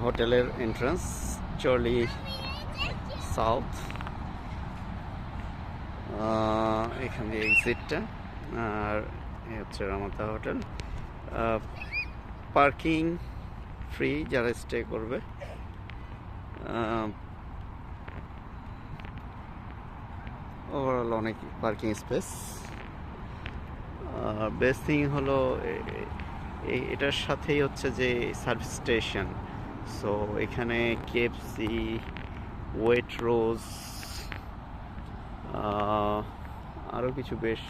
হোটেলের entrance চর্লি south. এখান দিয়ে এক্সিটটা, আর হচ্ছে রামাতা হোটেল। পার্কিং ফ্রি যারা স্টে করবে। ওভারঅল অনেক পার্কিং স্পেস। বেস্ট থিং হলো এটার সাথেই হচ্ছে যে সার্ভিস স্টেশন। সো এখানে কেএফসি, ওয়েট রোজ, আরও কিছু বেশ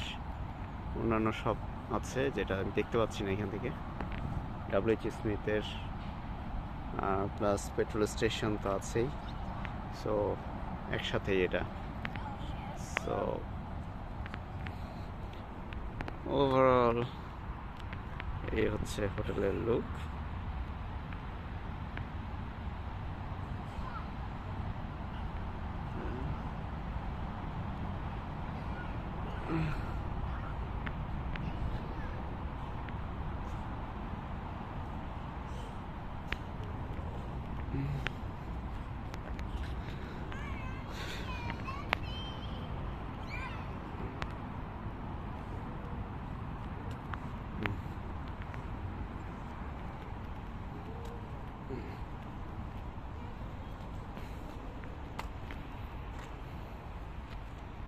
অন্যান্য সব আছে যেটা আমি দেখতে পাচ্ছি না এখান থেকে। ডাব্লিউএইচ স্মিথের প্লাস পেট্রোল স্টেশন তো আছেই। সো একসাথেই এটা। সো ওভারঅল এই হচ্ছে হোটেলের লুক।